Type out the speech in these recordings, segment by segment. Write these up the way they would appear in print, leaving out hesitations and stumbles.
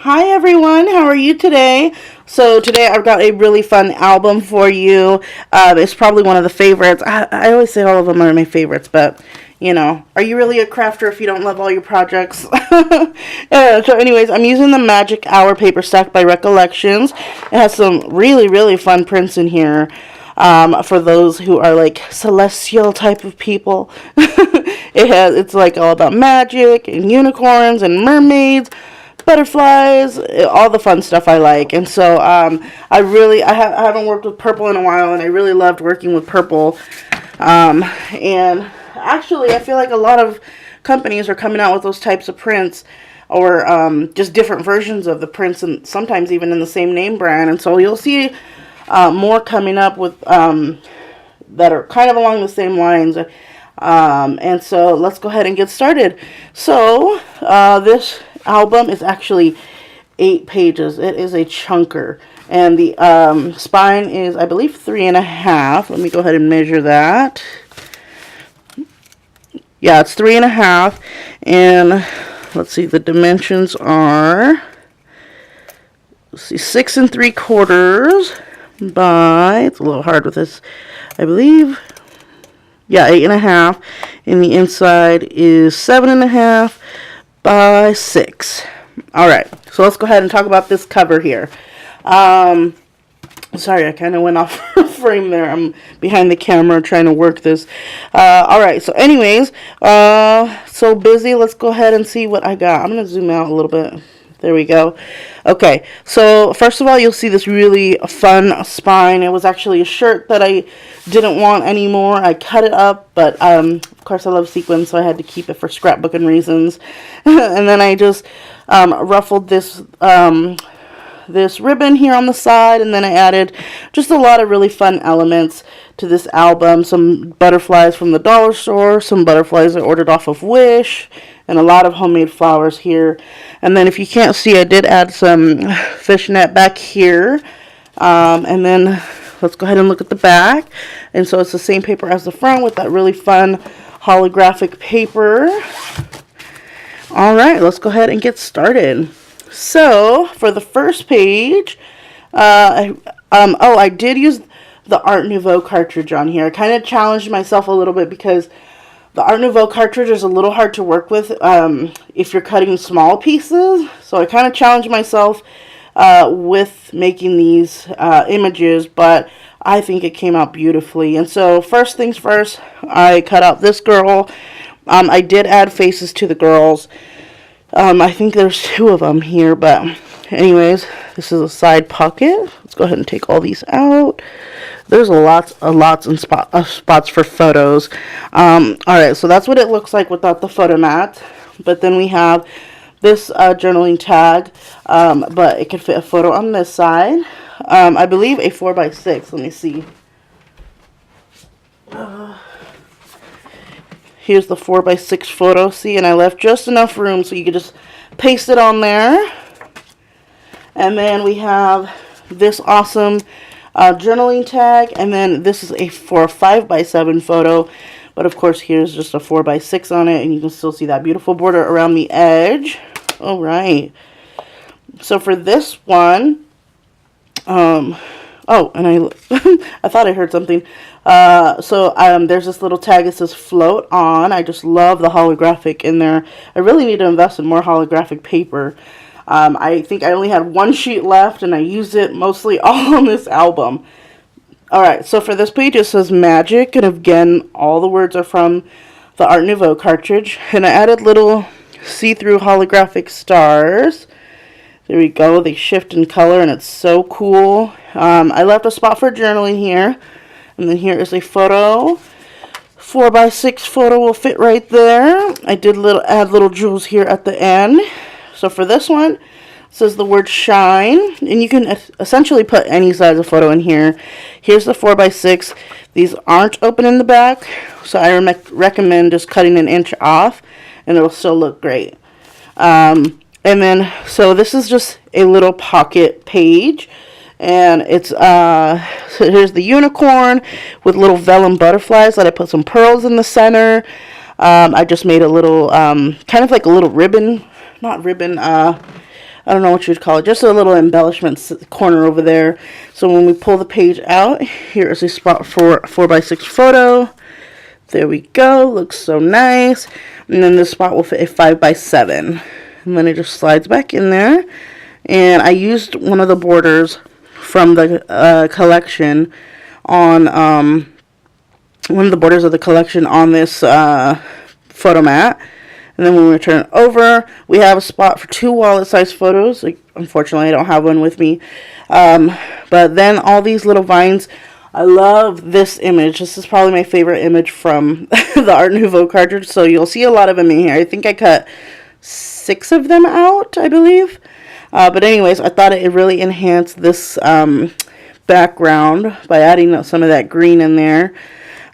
Hi everyone, how are you today? So today I've got a really fun album for you. It's probably one of the favorites. I always say all of them are my favorites, but are you really a crafter if you don't love all your projects? So anyways, I'm using the Magic Hour paper stack by Recollections. It has some really, really fun prints in here. For those who are like celestial type of people. It's like all about magic and unicorns and mermaids, butterflies, all the fun stuff I like. And so I haven't worked with purple in a while, and I really loved working with purple. And actually, I feel like a lot of companies are coming out with those types of prints, or just different versions of the prints, and sometimes even in the same name brand. And so you'll see more coming up with that are kind of along the same lines. And so let's go ahead and get started. So this album is actually 8 pages. It is a chunker, and the spine is, I believe, 3.5. Let me go ahead and measure that. Yeah, it's 3.5, and let's see, the dimensions are, let's see, 6 3/4 by, it's a little hard with this, I believe, yeah, 8.5, and the inside is 7.5 by 6. All right, so let's go ahead and talk about this cover here. Sorry, I kind of went off frame there. I'm behind the camera trying to work this. All right, so anyways, so busy. Let's go ahead and see what I got. I'm going to zoom out a little bit. There we go. Okay, so first of all, you'll see this really fun spine. It was actually a shirt that I didn't want anymore. I cut it up, but of course I love sequins, so I had to keep it for scrapbooking reasons. And then I just ruffled this ribbon here on the side, and then I added just a lot of really fun elements to this album. Some butterflies from the dollar store, some butterflies I ordered off of Wish, and a lot of homemade flowers here. And then if you can't see, I did add some fishnet back here. And then let's go ahead and look at the back. And so it's the same paper as the front with that really fun holographic paper. All right, let's go ahead and get started. So for the first page, I did use the Art Nouveau cartridge on here. I kind of challenged myself a little bit because the Art Nouveau cartridge is a little hard to work with if you're cutting small pieces. So I kind of challenged myself with making these images, but I think it came out beautifully. And so first things first, I cut out this girl. I did add faces to the girls. I think there's 2 of them here, but anyways, this is a side pocket. Let's go ahead and take all these out. There's lots and spots for photos. Alright, so that's what it looks like without the photo mat. But then we have this journaling tag, but it can fit a photo on this side. I believe a 4x6. Let me see. Here's the 4x6 photo. See, and I left just enough room so you could just paste it on there. And then we have this awesome journaling tag, and then this is for a 5x7 photo, but of course here's just a 4x6 on it, and you can still see that beautiful border around the edge. All right, so for this one, oh, and I thought I heard something. There's this little tag that says float on. I just love the holographic in there. I really need to invest in more holographic paper. I think I only had 1 sheet left, and I used it mostly all on this album. Alright, so for this page it says magic, and again, all the words are from the Art Nouveau cartridge. And I added little see-through holographic stars. There we go. They shift in color, and it's so cool. I left a spot for journaling here. And then here is a photo. 4x6 photo will fit right there. I did add little jewels here at the end. So for this one, it says the word shine, and you can essentially put any size of photo in here. Here's the 4x6. These aren't open in the back, so I recommend just cutting 1 inch off, and it'll still look great. And then, so this is just a little pocket page, and it's, so here's the unicorn with little vellum butterflies that I put some pearls in the center. I just made a little, kind of like a little ribbon, not ribbon, I don't know what you'd call it, just a little embellishment corner over there. So when we pull the page out, here is a spot for a 4x6 photo. There we go, looks so nice. And then this spot will fit a 5x7. And then it just slides back in there. And I used one of the borders from the collection on, one of the borders of the collection on this photo mat. And then when we turn it over, we have a spot for 2 wallet-sized photos. Like, unfortunately, I don't have one with me. But then all these little vines. I love this image. This is probably my favorite image from the Art Nouveau cartridge. So you'll see a lot of them in here. I think I cut 6 of them out, I believe. But anyways, I thought it really enhanced this background by adding some of that green in there.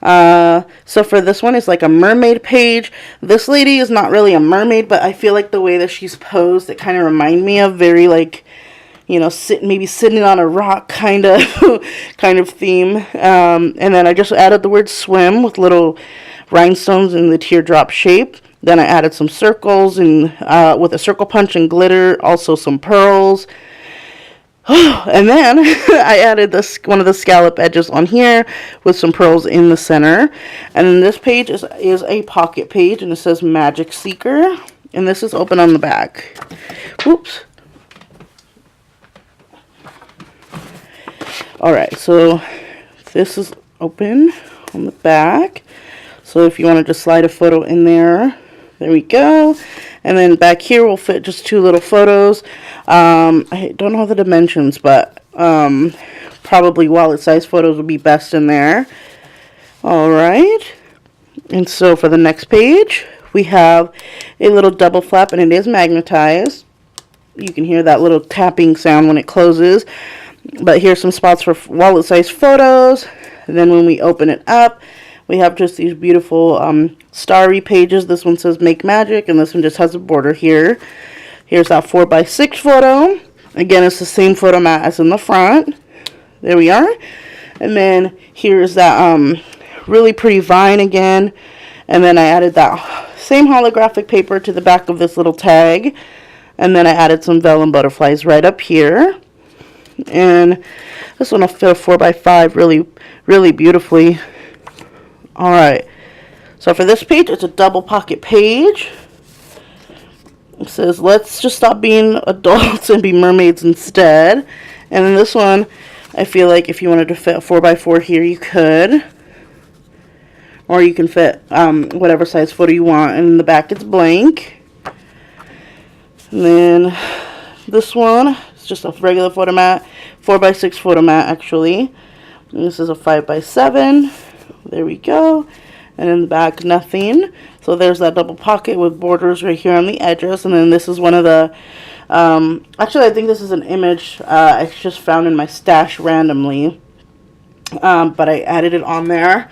So for this one, it's like a mermaid page. This lady is not really a mermaid, but I feel like the way that she's posed, it kind of reminds me of very like, you know, maybe sitting on a rock kind of theme. And then I just added the word swim with little rhinestones in the teardrop shape. Then I added some circles and with a circle punch and glitter, also some pearls. And then I added one of the scallop edges on here with some pearls in the center. And then this page is a pocket page, and it says Magic Seeker. And this is open on the back. Whoops. Alright, so this is open on the back. So if you want to just slide a photo in there, there we go. And then back here will fit just 2 little photos. I don't know the dimensions, but probably wallet-sized photos would be best in there. Alright. And so for the next page, we have a little double flap, and it is magnetized. You can hear that little tapping sound when it closes. But here's some spots for wallet-sized photos. And then when we open it up, we have just these beautiful starry pages. This one says Make Magic, and this one just has a border here. Here's that 4x6 photo. Again, it's the same photo mat as in the front. There we are. And then here's that really pretty vine again. And then I added that same holographic paper to the back of this little tag. And then I added some vellum butterflies right up here. And this one will fit a 4x5 really, really beautifully. Alright, so for this page, it's a double pocket page. It says, let's just stop being adults and be mermaids instead. And then this one, I feel like if you wanted to fit a 4x4 here, you could. Or you can fit whatever size photo you want. And in the back, it's blank. And then this one, just a regular photo mat, 4x6 photo mat actually. And this is a 5x7. There we go. And in the back, nothing. So there's that double pocket with borders right here on the edges. And then this is one of the actually I think this is an image I just found in my stash randomly, but I added it on there.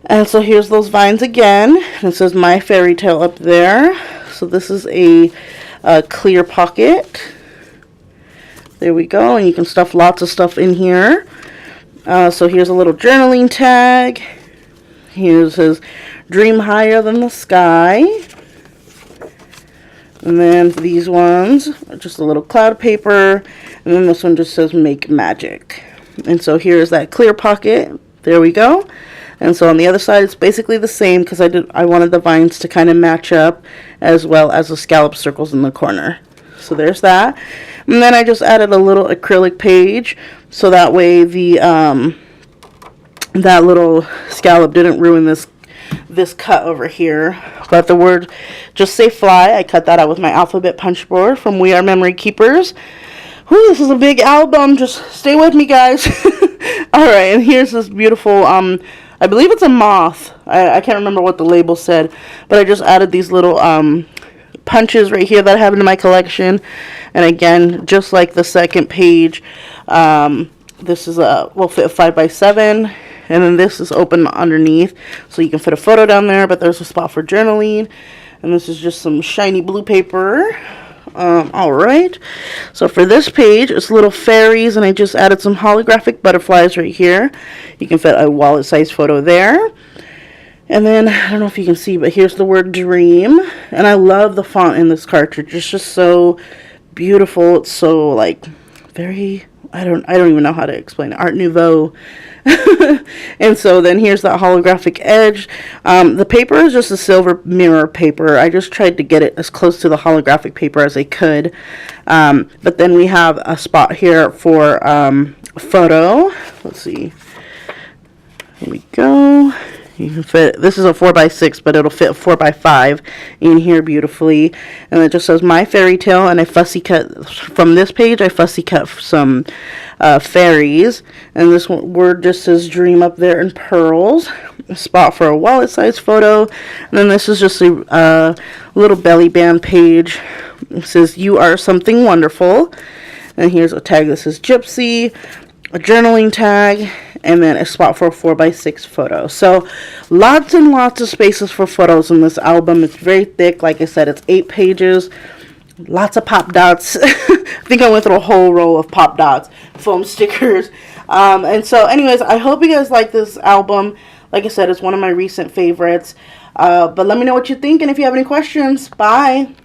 And so here's those vines again. It says My Fairy Tale up there. So this is a clear pocket. There we go, and you can stuff lots of stuff in here. So here's a little journaling tag. Here it says Dream Higher Than the Sky. And then these ones are just a little cloud paper. And then this one just says Make Magic. And so here's that clear pocket. There we go. And so on the other side, it's basically the same because I wanted the vines to kind of match up, as well as the scallop circles in the corner. So there's that. And then I just added a little acrylic page, so that way the that little scallop didn't ruin this cut over here. But the word Just Say Fly, I cut that out with my alphabet punch board from We Are Memory Keepers. Whew, this is a big album. Just stay with me, guys. Alright, and here's this beautiful, I believe it's a moth. I can't remember what the label said, but I just added these little punches right here that I have in my collection. And again, just like the second page, this is will fit a 5x7, and then this is open underneath, so you can fit a photo down there, but there's a spot for journaling. And this is just some shiny blue paper. Alright, so for this page, it's little fairies, and I just added some holographic butterflies right here. You can fit a wallet-sized photo there. And then, I don't know if you can see, but here's the word Dream. And I love the font in this cartridge. It's just so beautiful. It's so like very, I don't even know how to explain it. Art Nouveau. And so then here's that holographic edge. The paper is just a silver mirror paper. I just tried to get it as close to the holographic paper as I could. But then we have a spot here for photo. Let's see. Here we go. You can fit, this is a 4x6, but it'll fit a 4x5 in here beautifully. And it just says My Fairy Tale, and I fussy cut, from this page, I fussy cut some fairies. And this word just says Dream up there in pearls. A spot for a wallet-sized photo. And then this is just a little belly band page. It says You Are Something Wonderful. And here's a tag that says Gypsy, a journaling tag, and then a spot for a 4x6 photo. So lots and lots of spaces for photos in this album. It's very thick. Like I said, it's 8 pages. Lots of pop dots. I think I went through a whole roll of pop dots, foam stickers. And so anyways, I hope you guys like this album. Like I said, it's one of my recent favorites. But let me know what you think, and if you have any questions. Bye.